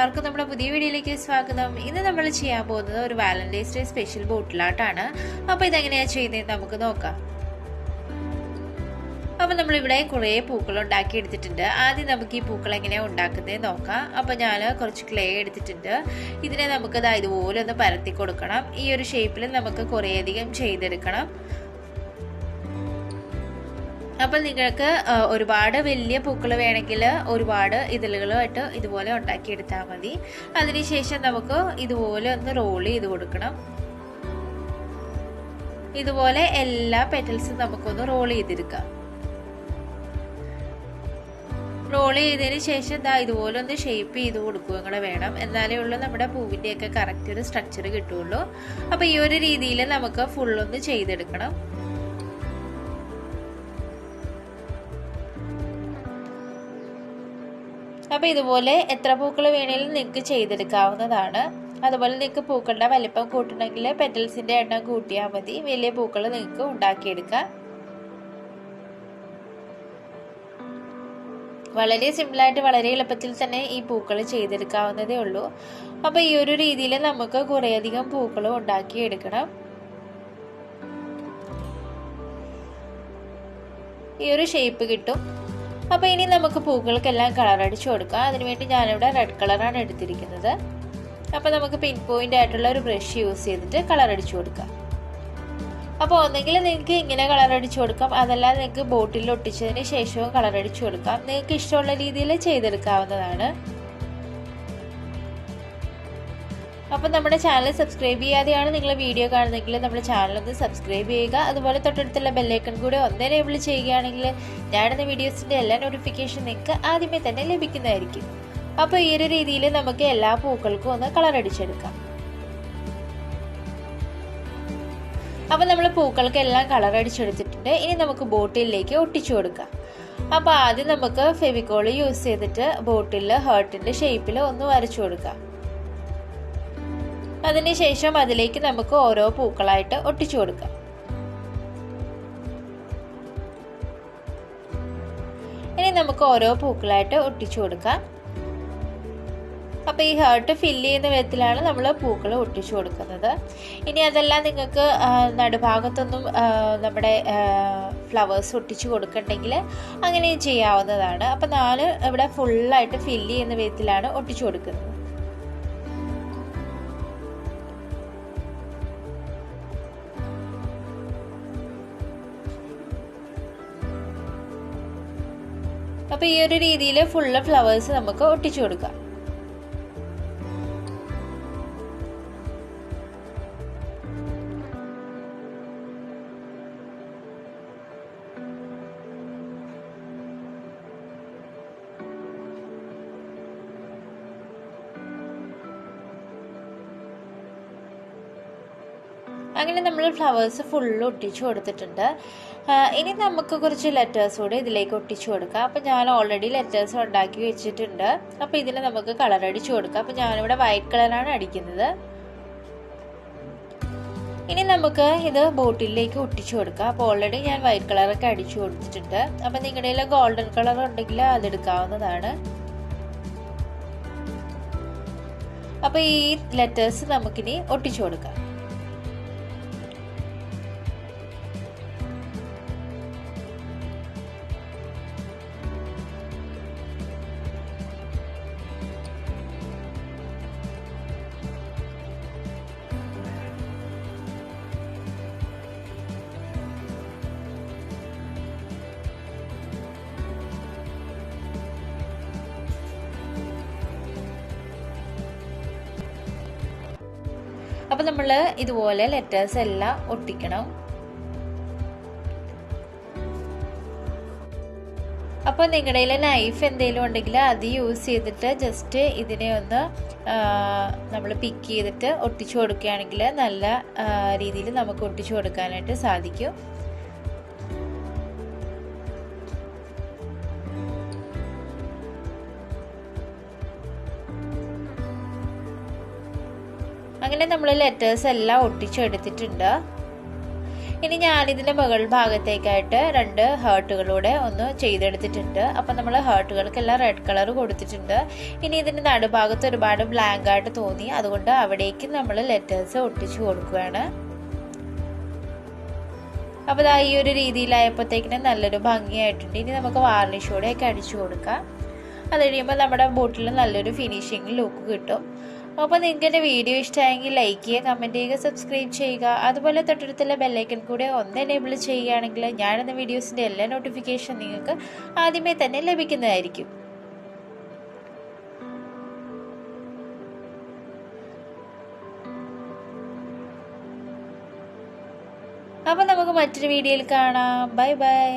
എല്ലാവർക്കും നമ്മുടെ പുതിയ വീഡിയോയിലേക്ക് സ്വാഗതം. ഇന്ന് നമ്മൾ ചെയ്യാൻ പോകുന്നത് ഒരു വാലന്റൈൻസ് ഡേ സ്പെഷ്യൽ ബോട്ടിലാട്ടാണ്. അപ്പോൾ ഇതെങ്ങനെയാ ചെയ്യുന്നത് നമുക്ക് നോക്കാം. അപ്പോൾ നമ്മളിവിടെ കുറേ പൂക്കൾ ഉണ്ടാക്കി എടുത്തിട്ടുണ്ട്. ആദ്യം നമുക്ക് ഈ പൂക്കൾ എങ്ങനെയാണ് ഉണ്ടാക്കുന്നത് നോക്കാം. അപ്പോൾ ഞാൻ കുറച്ച് ക്ലേ എടുത്തിട്ടുണ്ട്. ഇതിനെ നമുക്ക് ഇതുപോലെ ഒന്ന് പരത്തി കൊടുക്കണം. ഈ ഒരു ഷേപ്പിൽ നമുക്ക് കുറേയധികം ചെയ്തെടുക്കണം. അപ്പോൾ നിങ്ങൾക്ക് ഒരുപാട് വലിയ പൂക്കൾ വേണമെങ്കിൽ ഒരുപാട് ഇതളുകളായിട്ട് ഇതുപോലെ ഉണ്ടാക്കിയെടുത്താൽ മതി. അതിനുശേഷം നമുക്ക് ഇതുപോലെ ഒന്ന് റോൾ ചെയ്ത് കൊടുക്കണം. ഇതുപോലെ എല്ലാ പെറ്റൽസും നമുക്കൊന്ന് റോൾ ചെയ്തെടുക്കാം. റോൾ ചെയ്തതിന് ശേഷം ഇതുപോലെ ഒന്ന് ഷേപ്പ് ചെയ്ത് കൊടുക്കുക കൂടെ വേണം. എന്നാലേ ഉള്ളൂ നമ്മുടെ പൂവിൻ്റെയൊക്കെ കറക്റ്റ് ഒരു സ്ട്രക്ചർ കിട്ടുള്ളൂ. അപ്പോൾ ഈ ഒരു രീതിയിൽ നമുക്ക് ഫുള്ളൊന്ന് ചെയ്തെടുക്കണം. അപ്പോൾ ഇതുപോലെ എത്ര പൂക്കൾ വേണമെങ്കിലും നിങ്ങൾക്ക് ചെയ്തെടുക്കാവുന്നതാണ്. അതുപോലെ നിങ്ങൾക്ക് പൂക്കളുടെ വലിപ്പം കൂട്ടണമെങ്കിൽ പെറ്റൽസിൻ്റെ എണ്ണം കൂട്ടിയാൽ മതി. വലിയ പൂക്കൾ നിങ്ങൾക്ക് ഉണ്ടാക്കിയെടുക്കാം. വളരെ സിമ്പിളായിട്ട് വളരെ എളുപ്പത്തിൽ തന്നെ ഈ പൂക്കൾ ചെയ്തെടുക്കാവുന്നതേ ഉള്ളൂ. അപ്പോൾ ഈ ഒരു രീതിയിൽ നമുക്ക് കുറേയധികം പൂക്കൾ ഉണ്ടാക്കിയെടുക്കണം. ഈ ഒരു ഷേപ്പ് കിട്ടും. അപ്പോൾ ഇനി നമുക്ക് പൂക്കൾക്കെല്ലാം കളർ അടിച്ചു കൊടുക്കാം. അതിനുവേണ്ടി ഞാനിവിടെ റെഡ് കളറാണ് എടുത്തിരിക്കുന്നത്. അപ്പോൾ നമുക്ക് പിൻ പോയിന്റ് ആയിട്ടുള്ള ഒരു ബ്രഷ് യൂസ് ചെയ്തിട്ട് കളർ അടിച്ചു കൊടുക്കാം. അപ്പോൾ ഒന്നെങ്കിൽ നിങ്ങൾക്ക് ഇങ്ങനെ കളർ അടിച്ചു കൊടുക്കാം, അതല്ലാതെ നിങ്ങൾക്ക് ബോട്ടിൽ ഒട്ടിച്ചതിന് ശേഷവും കളർ അടിച്ചു കൊടുക്കാം. നിങ്ങൾക്ക് ഇഷ്ടമുള്ള രീതിയിൽ ചെയ്തെടുക്കാവുന്നതാണ്. അപ്പോൾ നമ്മുടെ ചാനൽ സബ്സ്ക്രൈബ് ചെയ്യാതെയാണ് നിങ്ങൾ വീഡിയോ കാണുന്നതെങ്കിൽ നമ്മുടെ ചാനൽ ഒന്ന് സബ്സ്ക്രൈബ് ചെയ്യുക. അതുപോലെ തൊട്ടടുത്തുള്ള ബെല്ലൈക്കൺ കൂടെ ഒന്ന് എനേബിൾ ചെയ്യുകയാണെങ്കിൽ ഞാനിടുന്ന വീഡിയോസിൻ്റെ എല്ലാ നോട്ടിഫിക്കേഷൻ നിങ്ങൾക്ക് ആദ്യമേ തന്നെ ലഭിക്കുന്നതായിരിക്കും. അപ്പോൾ ഈ ഒരു രീതിയിൽ നമുക്ക് എല്ലാ പൂക്കൾക്കും ഒന്ന് കളർ അടിച്ചെടുക്കാം. അപ്പോൾ നമ്മൾ പൂക്കൾക്കെല്ലാം കളർ അടിച്ചെടുത്തിട്ടുണ്ട്. ഇനി നമുക്ക് ബോട്ടിലേക്ക് ഒട്ടിച്ചു കൊടുക്കാം. അപ്പോൾ ആദ്യം നമുക്ക് ഫെവിക്കോൾ യൂസ് ചെയ്തിട്ട് ബോട്ടിൽ ഹാർട്ടിൻ്റെ ഷേപ്പിൽ ഒന്ന് വരച്ചു കൊടുക്കാം. അതിനുശേഷം അതിലേക്ക് നമുക്ക് ഓരോ പൂക്കളായിട്ട് ഒട്ടിച്ചു കൊടുക്കാം. ഇനി നമുക്ക് ഓരോ പൂക്കളായിട്ട് ഒട്ടിച്ചു കൊടുക്കാം. അപ്പോൾ ഈ ഹാർട്ട് ഫില്ല് ചെയ്യുന്ന വിധത്തിലാണ് നമ്മൾ പൂക്കൾ ഒട്ടിച്ചു കൊടുക്കുന്നത്. ഇനി അതെല്ലാം നിങ്ങൾക്ക് നടുഭാഗത്തൊന്നും നമ്മുടെ ഫ്ലവേഴ്സ് ഒട്ടിച്ചു കൊടുക്കണ്ടെങ്കിൽ അങ്ങനെയും ചെയ്യാവുന്നതാണ്. അപ്പോൾ ഞാൻ ഇവിടെ ഫുള്ളായിട്ട് ഫില്ല് ചെയ്യുന്ന വിധത്തിലാണ് ഒട്ടിച്ചു കൊടുക്കുന്നത്. അപ്പോൾ ഈ ഒരു രീതിയിൽ ഫുള്ള് ഫ്ലവേഴ്സ് നമുക്ക് ഒട്ടിച്ചു കൊടുക്കാം. അങ്ങനെ നമ്മൾ ഫ്ലവേഴ്സ് ഫുള്ള് ഒട്ടിച്ചു കൊടുത്തിട്ടുണ്ട്. ഇനി നമുക്ക് കുറച്ച് ലെറ്റേഴ്സ് കൂടി ഇതിലേക്ക് ഒട്ടിച്ചു കൊടുക്കാം. അപ്പോൾ ഞാൻ ഓൾറെഡി ലെറ്റേഴ്സ് ഉണ്ടാക്കി വെച്ചിട്ടുണ്ട്. അപ്പോൾ ഇതിന് നമുക്ക് കളർ അടിച്ചു കൊടുക്കാം. അപ്പോൾ ഞാനിവിടെ വൈറ്റ് കളറാണ് അടിക്കുന്നത്. ഇനി നമുക്ക് ഇത് ബോട്ടിലേക്ക് ഒട്ടിച്ചു കൊടുക്കാം. അപ്പോൾ ഓൾറെഡി ഞാൻ വൈറ്റ് കളറൊക്കെ അടിച്ചു കൊടുത്തിട്ടുണ്ട്. അപ്പോൾ നിങ്ങളുടെ കയ്യിൽ ഗോൾഡൻ കളർ ഉണ്ടെങ്കിൽ അതെടുക്കാവുന്നതാണ്. അപ്പോൾ ഈ ലെറ്റേഴ്സ് നമുക്കിനി ഒട്ടിച്ചു കൊടുക്കാം. അപ്പോൾ നമ്മൾ ഇതുപോലെ ലെറ്റേഴ്സ് എല്ലാം ഒട്ടിക്കണം. അപ്പോൾ നിങ്ങളുടെ കയ്യിൽ നൈഫ് എന്തെങ്കിലും ഉണ്ടെങ്കിൽ അത് യൂസ് ചെയ്തിട്ട് ജസ്റ്റ് ഇതിനെ ഒന്ന് നമ്മൾ പിക്ക് ചെയ്തിട്ട് ഒട്ടിച്ചു കൊടുക്കുകയാണെങ്കിൽ നല്ല രീതിയിൽ നമുക്ക് ഒട്ടിച്ചു കൊടുക്കാനായിട്ട് സാധിക്കും. അങ്ങനെ നമ്മൾ ലെറ്റേഴ്സ് എല്ലാം ഒട്ടിച്ചെടുത്തിട്ടുണ്ട്. ഇനി ഞാനിതിൻ്റെ മുകൾ ഭാഗത്തേക്കായിട്ട് 2 ഹാർട്ടുകളൂടെ ഒന്ന് ചെയ്തെടുത്തിട്ടുണ്ട്. അപ്പം നമ്മൾ ഹാർട്ടുകൾക്കെല്ലാം റെഡ് കളർ കൊടുത്തിട്ടുണ്ട്. ഇനി ഇതിൻ്റെ നടുഭാഗത്ത് ഒരുപാട് ബ്ലാങ്ക് ആയിട്ട് തോന്നി, അതുകൊണ്ട് അവിടേക്ക് നമ്മൾ ലെറ്റേഴ്സ് ഒട്ടിച്ചു കൊടുക്കുകയാണ്. അപ്പോൾ ഈ ഒരു രീതിയിലായപ്പോഴത്തേക്കിനും നല്ലൊരു ഭംഗിയായിട്ടുണ്ട്. ഇനി നമുക്ക് വാർണിഷോടെയൊക്കെ അടിച്ചു കൊടുക്കാം. അത് കഴിയുമ്പോൾ നമ്മുടെ ബോട്ടിൽ നല്ലൊരു ഫിനിഷിങ് ലുക്ക് കിട്ടും. അപ്പോൾ നിങ്ങൾക്ക് എൻ്റെ വീഡിയോ ഇഷ്ടമായെങ്കിൽ ലൈക്ക് ചെയ്യുക, കമൻറ്റ് ചെയ്യുക, സബ്സ്ക്രൈബ് ചെയ്യുക. അതുപോലെ തൊട്ടടുത്തുള്ള ബെല്ലൈക്കൺ കൂടെ ഒന്ന് എനേബിൾ ചെയ്യുകയാണെങ്കിൽ ഞാനെന്ന വീഡിയോസിൻ്റെ എല്ലാ നോട്ടിഫിക്കേഷൻ നിങ്ങൾക്ക് ആദ്യമേ തന്നെ ലഭിക്കുന്നതായിരിക്കും. അപ്പോൾ നമുക്ക് മറ്റൊരു വീഡിയോയിൽ കാണാം. Bye bye.